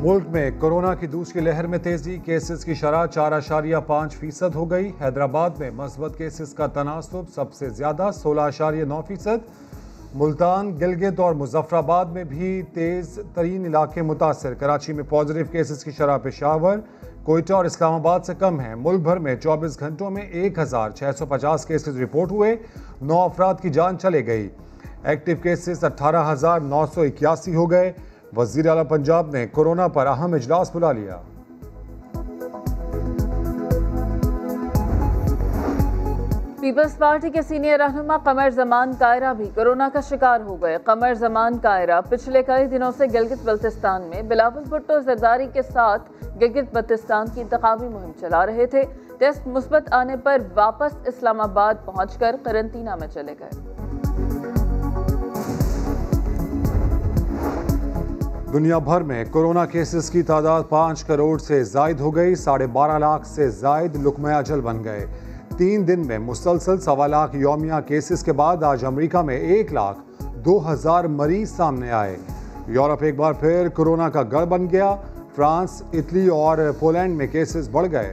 मुल्क में कोरोना की दूसरी लहर में तेजी, केसेस की शरह 4.5% हो गई। हैदराबाद में मस्बत केसेस का तनासुब सबसे ज्यादा 16.9%। मुल्तान, गिलगित और मुजफ्फराबाद में भी तेज तरीन इलाके मुतासर। कराची में पॉजिटिव केसेस की शरह पेशावर, कोयटा और इस्लामाबाद से कम है। मुल्क भर में 24 घंटों में 1650 केसेस रिपोर्ट हुए, 9 अफराद की जान चले गई। एक्टिव केसेस 18,981 हो गए। वज़ीर आला पंजाब ने कोरोना पर अहम इजलास बुला लिया। पीपल्स पार्टी के सीनियर रहनुमा कमर जमान कायरा भी कोरोना का शिकार हो गए। कमर जमान कायरा पिछले कई दिनों से गिलगित बल्तिस्तान में बिलावल भुट्टो जरदारी के साथ गिलगित बल्तिस्तान की इंतखाबी मुहिम चला रहे थे। टेस्ट मुस्बत आने पर वापस इस्लामाबाद पहुंचकर करंतना में चले गए। दुनिया भर में कोरोना केसेस की तादाद 5 करोड़ से जायद हो गई। 12.5 लाख से जायद लुकमा अजल बन गए। 3 दिन में मुसलसल 1.25 लाख यौमिया केसेस के बाद आज अमेरिका में 1,02,000 मरीज सामने आए। यूरोप एक बार फिर कोरोना का गढ़ बन गया। फ्रांस, इटली और पोलैंड में केसेस बढ़ गए।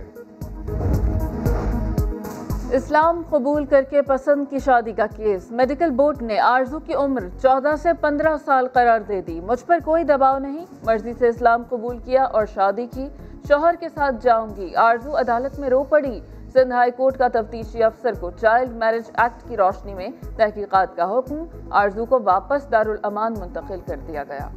इस्लाम कबूल करके पसंद की शादी का केस। मेडिकल बोर्ड ने आरजू की उम्र 14 से 15 साल करार दे दी। मुझ पर कोई दबाव नहीं, मर्जी से इस्लाम कबूल किया और शादी की। शौहर के साथ जाऊंगी। आरजू अदालत में रो पड़ी। सिंध हाई कोर्ट का तफ्तीशी अफसर को चाइल्ड मैरिज एक्ट की रोशनी में तहकीकात का हुक्म। आरजू को वापस दारुल अमान मुंतकिल कर दिया गया।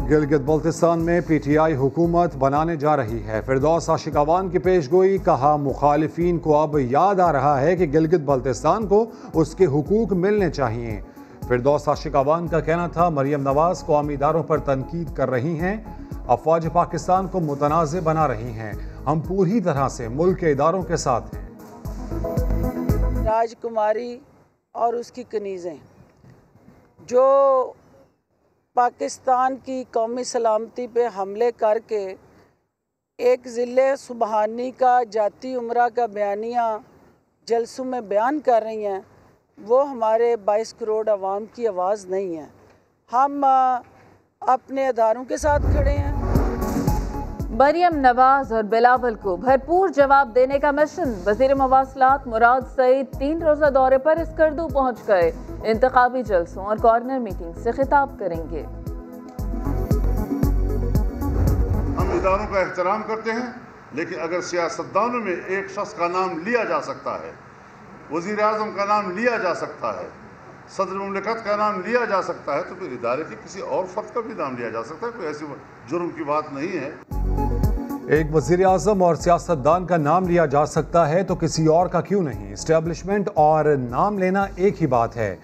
गिलगित बल्तिस्तान में पीटीआई हुकूमत बनाने जा रही है। फिरदौस आशिकावान की पेशगोई। कहा, मुखालिफिन को अब याद आ रहा है कि गिलगित बल्तिस्तान को उसके हुकूक मिलने चाहिए। फिरदौस आशिकावान का कहना था, मरियम नवाज कौमी इदारों पर तनकीद कर रही हैं, अफवाज पाकिस्तान को मुतनाज़ बना रही हैं। हम पूरी तरह से मुल्क के इदारों के साथ हैं। राजकुमारी और उसकी कनीज़ें जो पाकिस्तान की कौमी सलामती पे हमले करके एक ज़िले सुबहानी का जाती उम्रा का बयानिया जलसों में बयान कर रही हैं, वो हमारे 22 करोड़ अवाम की आवाज़ नहीं है। हम अपने अदारों के साथ खड़े हैं। मरियम नवाज और बिलावल को भरपूर जवाब देने का मिशन। वज़ीर मवासलात मुराद सईद 3 रोज़ा दौरे पर स्कर्दू पहुंच गए। इंतखाबी जलसों और कॉर्नर मीटिंग से खिताब करेंगे। हम इदारों का एहतराम करते हैं, लेकिन अगर सियासतदानों में एक शख्स का नाम लिया जा सकता है, वज़ीर आज़म का नाम लिया जा सकता है, सदर मुमलिकत का नाम लिया जा सकता है, तो फिर इदारे के किसी और फर्द का भी नाम लिया जा सकता है। कोई ऐसी जुर्म की बात नहीं है। एक वज़ीर आज़म और सियासतदान का नाम लिया जा सकता है तो किसी और का क्यों नहीं। इस्टेब्लिशमेंट और नाम लेना एक ही बात है।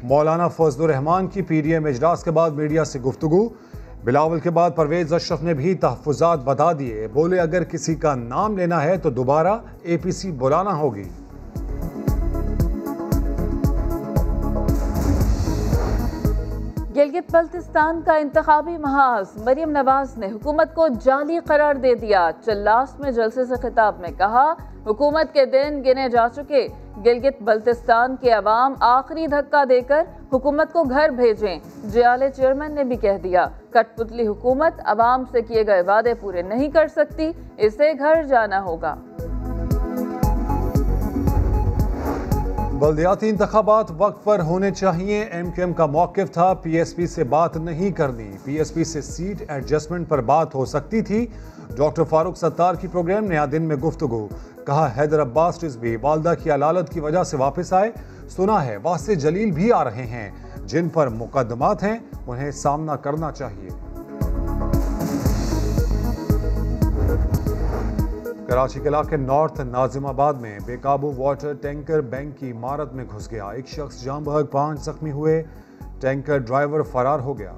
मौलाना फजलुर रहमान की पीडीएम इजलास के बाद मीडिया से गुफ्तगू। बिलावल के बाद परवेज अशरफ ने भी तहफ़्फ़ुज़ात बता दिए। बोले, अगर किसी का नाम लेना है तो दोबारा एपीसी बुलाना होगी। गिलगित बल्तिस्तान का इंतखाबी महाज। मरियम नवाज ने हुकूमत को जाली करार दे दिया। चल्लास में जलसे से खिताब में कहा, हुकूमत के दिन गिने जा चुके। गिलगित बल्तिस्तान के अवाम आखिरी धक्का देकर हुकूमत को घर भेजें। जियाले चेयरमैन ने भी कह दिया, कठपुतली हुकूमत अवाम से किए गए वादे पूरे नहीं कर सकती, इसे घर जाना होगा। बल्दियाती इंतखाबात वक्त पर होने चाहिए। एमक्यूएम का मौक़िफ़ था, पीएसपी से बात नहीं करनी। पीएसपी से सीट एडजस्टमेंट पर बात हो सकती थी। डॉक्टर फारूक सत्तार की प्रोग्राम नया दिन में गुफ्तगू। कहा, हैदर अब्बास रिजवी वालदा की अलालत की वजह से वापस आए। सुना है वासे जलील भी आ रहे हैं। जिन पर मुकदमात हैं उन्हें सामना करना चाहिए। कराची के इलाके नॉर्थ नाजिमाबाद में बेकाबू वाटर टैंकर बैंक की इमारत में घुस गया। एक शख्स जान बहक, 5 जख्मी हुए। टैंकर ड्राइवर फरार हो गया।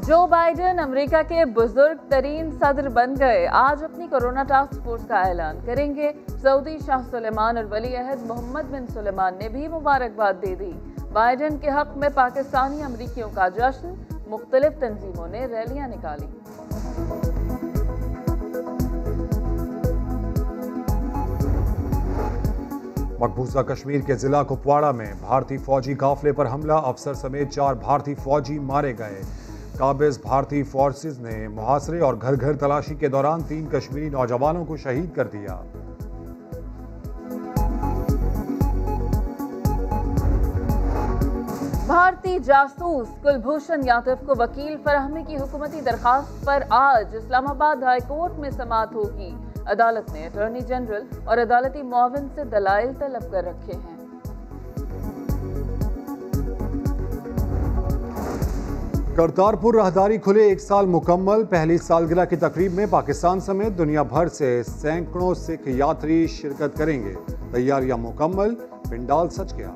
जो बाइडेन अमेरिका के बुजुर्ग तरीन सदर बन गए। आज अपनी कोरोना टास्क फोर्स का ऐलान करेंगे। सऊदी शाह सुलेमान और वली अहद मोहम्मद बिन सुलेमान ने भी मुबारकबाद दे दी। बाइडेन के हक में पाकिस्तानी अमरीकियों का जश्न। मुख्तलिफ तंजीमों ने रैलियां निकाली। मकबूजा कश्मीर के जिला कुपवाड़ा में भारतीय फौजी काफिले पर हमला, अफसर समेत 4 भारतीय फौजी मारे गए। काबिज भारतीय फोर्सेस ने मुहासरे और घर घर तलाशी के दौरान 3 कश्मीरी नौजवानों को शहीद कर दिया। भारतीय जासूस कुलभूषण यादव को वकील फराहमी की हुकूमती दरखास्त पर आज इस्लामाबाद हाई कोर्ट में समाअत होगी। अदालत ने अटॉर्नी जनरल और अदालती मुआविन से दलाइल तलब कर रखे हैं। करतारपुर राहदारी खुले 1 साल मुकम्मल। पहली सालगिरह की तकरीब में पाकिस्तान समेत दुनिया भर से सैकड़ों सिख यात्री शिरकत करेंगे। तैयारियां मुकम्मल, पिंडाल सज गया।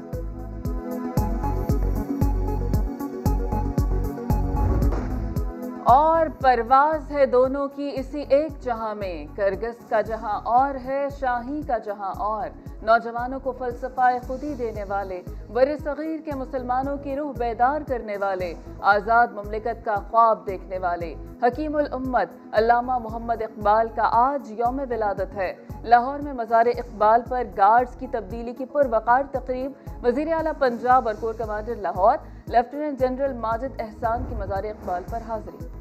और परवाज है दोनों की इसी एक जहां में, करगस का जहां और है, शाही का जहां और। नौजवानों को फलसफाए खुदी देने वाले, बरे सगीर के मुसलमानों की रूह बेदार करने वाले, आज़ाद मुमलिकत का ख्वाब देखने वाले हकीमुल उम्मत अल्लामा मोहम्मद इकबाल का आज यौम विलादत है। लाहौर में मज़ार इकबाल पर गार्ड्स की तब्दीली की पुरवकार तकरीब। वज़ीर आला पंजाब और core commander Lahore lieutenant general Majid एहसान की मज़ार इकबाल पर हाजिरी।